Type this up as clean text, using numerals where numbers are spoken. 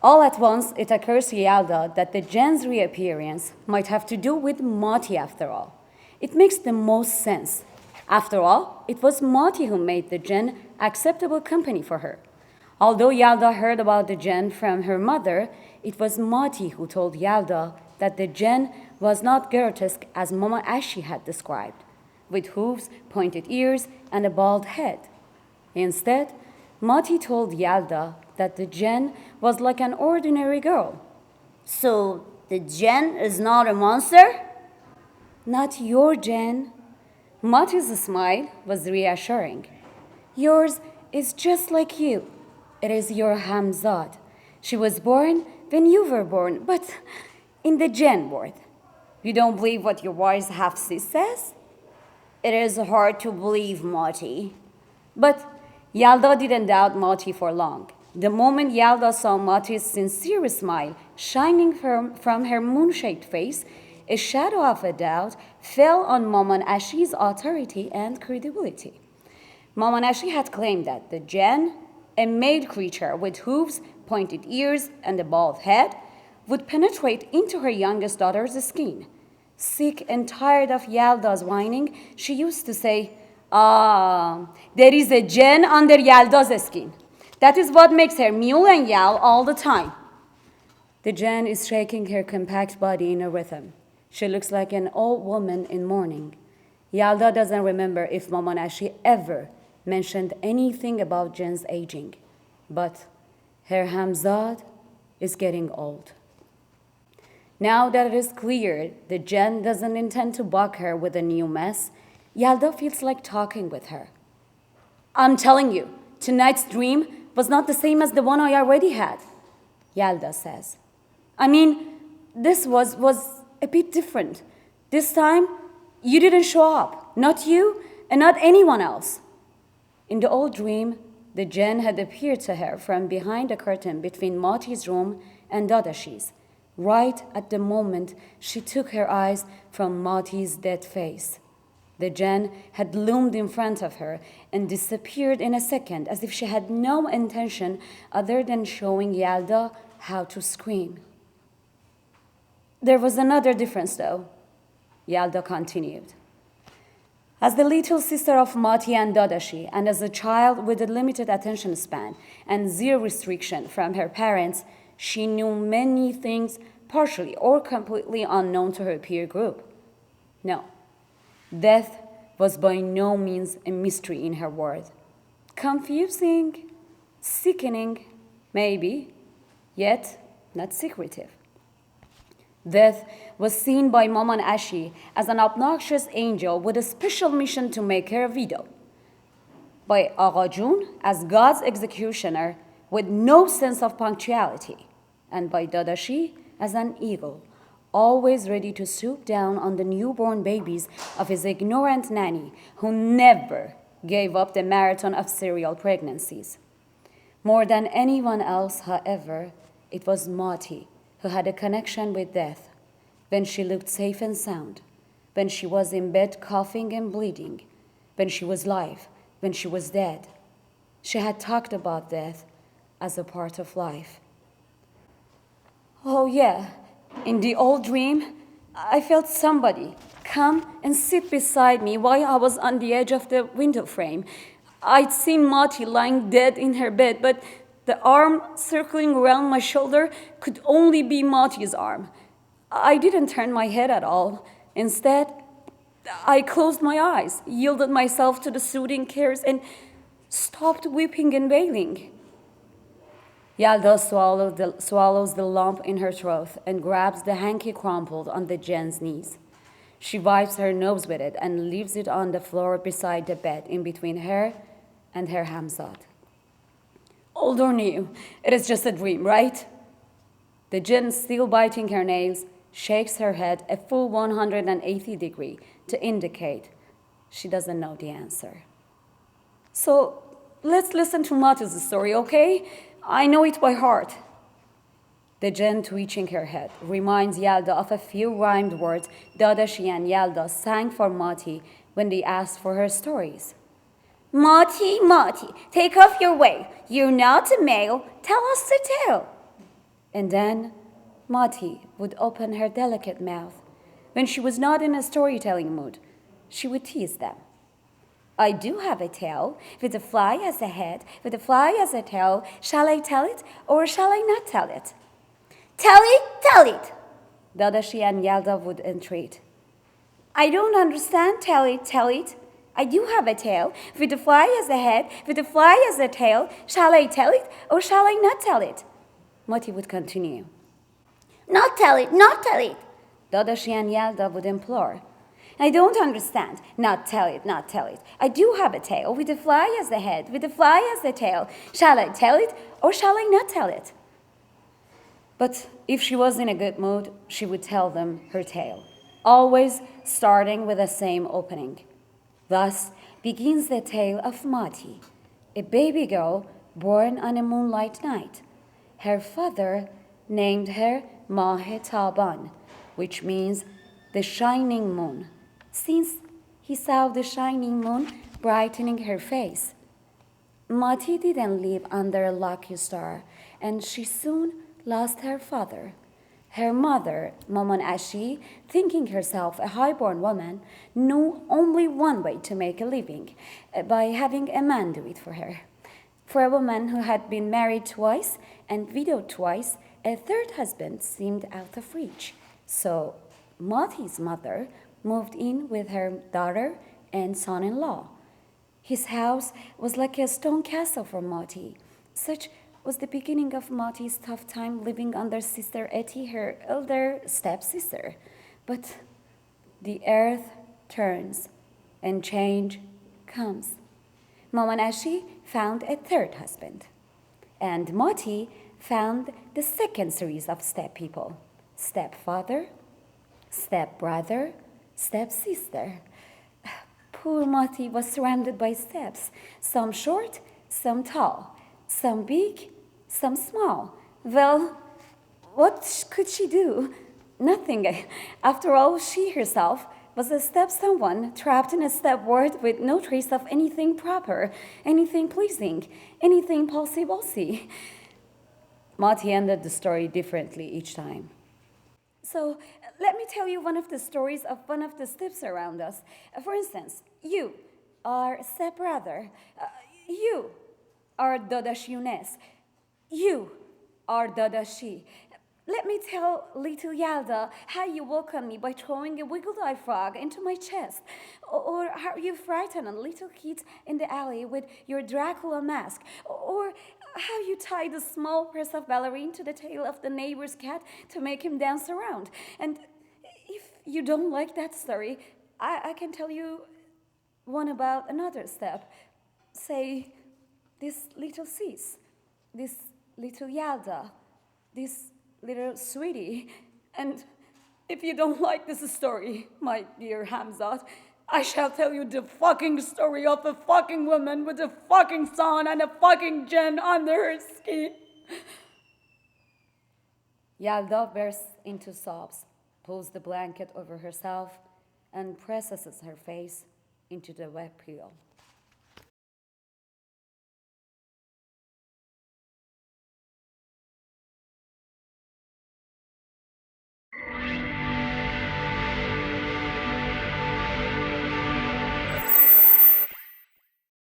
All at once, it occurs to Yalda that the Jen's reappearance might have to do with Mati after all. It makes the most sense. After all, it was Mati who made the Jen acceptable company for her. Although Yalda heard about the Jen from her mother, it was Mati who told Yalda that the Jen was not grotesque as Mama Ashi had described, with hooves, pointed ears, and a bald head. Instead, Mati told Yalda that the Jen was like an ordinary girl. So the Jen is not a monster? Not your Jen. Mati's smile was reassuring. Yours is just like you. It is your Hamzad. She was born when you were born, but in the Jen ward. You don't believe what your wise half-sis says? It is hard to believe, Mati. But Yalda didn't doubt Mati for long. The moment Yalda saw Mati's sincere smile shining from her moon-shaped face, a shadow of a doubt fell on Maman Ashi's authority and credibility. Maman Ashi had claimed that the Jen, a male creature with hooves, pointed ears, and a bald head, would penetrate into her youngest daughter's skin. Sick and tired of Yalda's whining, she used to say, "Ah, there is a Jen under Yalda's skin. That is what makes her mew and yowl all the time." The Jen is shaking her compact body in a rhythm. She looks like an old woman in mourning. Yalda doesn't remember if Maman Ashi ever mentioned anything about Jen's aging. But her Hamzad is getting old. Now that it is clear the Jen doesn't intend to buck her with a new mess, Yalda feels like talking with her. "I'm telling you, tonight's dream was not the same as the one I already had," Yalda says. "I mean, this was a bit different. This time, you didn't show up. Not you, and not anyone else." In the old dream, the Jen had appeared to her from behind a curtain between Mati's room and Dadashi's, right at the moment she took her eyes from Mati's dead face. The Jen had loomed in front of her and disappeared in a second as if she had no intention other than showing Yalda how to scream. "There was another difference, though," Yalda continued. As the little sister of Mati and Dadashi, and as a child with a limited attention span and zero restriction from her parents, she knew many things partially or completely unknown to her peer group. No, death was by no means a mystery in her world. Confusing, sickening, maybe, yet not secretive. Death was seen by Maman Ashi as an obnoxious angel with a special mission to make her a widow. By Agha Jun as God's executioner with no sense of punctuality. And by Dadashi as an eagle, always ready to swoop down on the newborn babies of his ignorant nanny who never gave up the marathon of serial pregnancies. More than anyone else, however, it was Mati who had a connection with death when she looked safe and sound, when she was in bed coughing and bleeding, when she was alive, when she was dead. She had talked about death as a part of life. "Oh yeah, in the old dream, I felt somebody come and sit beside me while I was on the edge of the window frame. I'd seen Mati lying dead in her bed, but the arm circling around my shoulder could only be Mati's arm. I didn't turn my head at all. Instead, I closed my eyes, yielded myself to the soothing cares, and stopped weeping and wailing." Yalda swallows the lump in her throat and grabs the hanky crumpled on the Jen's knees. She wipes her nose with it and leaves it on the floor beside the bed in between her and her Hamzad. "Old or new, it is just a dream, right?" The Jen, still biting her nails, shakes her head a full 180 degrees to indicate she doesn't know the answer. "So let's listen to Mati's story, okay? I know it by heart." The Jen, twitching her head, reminds Yalda of a few rhymed words Dadashi and Yalda sang for Mati when they asked for her stories. "Mati, Mati, take off your veil. You're not a male. Tell us the tale." And then Mati would open her delicate mouth. When she was not in a storytelling mood, she would tease them. I do have a tail, with a fly as a head, with a fly as a tail. Shall I tell it, or shall I not tell it? Tell it, tell it. Dadashi and Yelda would entreat. I don't understand, tell it, tell it. I do have a tail, with a fly as a head, with a fly as a tail. Shall I tell it, or shall I not tell it? Mati would continue. Not tell it, not tell it. Dadashi and Yelda would implore. I don't understand. Not tell it, not tell it. I do have a tail, with a fly as a head, with a fly as a tail. Shall I tell it, or shall I not tell it? But if she was in a good mood, she would tell them her tale, always starting with the same opening. Thus begins the tale of Mati, a baby girl born on a moonlight night. Her father named her Mah Taban, which means the shining moon, since he saw the shining moon brightening her face. Mati didn't live under a lucky star, and she soon lost her father. Her mother, Maman Ashi, thinking herself a highborn woman, knew only one way to make a living, by having a man do it for her. For a woman who had been married twice and widowed twice, a third husband seemed out of reach. So Mati's mother moved in with her daughter and son-in-law. His house was like a stone castle for Mati. Such was the beginning of Mati's tough time living under Sister Eti, her elder stepsister. But the earth turns and change comes. Maman Ashi found a third husband, and Mati found the second series of step people: stepfather, stepbrother, stepsister. Poor Mati was surrounded by steps, some short, some tall, some big, some small. Well, what could she do? Nothing. After all, she herself was a step someone trapped in a step world with no trace of anything proper, anything pleasing, anything possible-see. Mati ended the story differently each time. So, let me tell you one of the stories of one of the steps around us. For instance, you are stepbrother. You are Dadashi Yunes. You are Dadashi. Let me tell little Yalda how you welcomed me by throwing a wiggle-eye frog into my chest, or how you frightened a little kid in the alley with your Dracula mask, or how you tied a small purse of ballerine to the tail of the neighbor's cat to make him dance around. And if you don't like that story, I can tell you one about another step. Say, this little sis, this little Yalda, this little sweetie. And if you don't like this story, my dear Hamzat, I shall tell you the fucking story of a fucking woman with a fucking son and a fucking gen under her skin. Yalda bursts into sobs, pulls the blanket over herself, and presses her face into the wet pillow.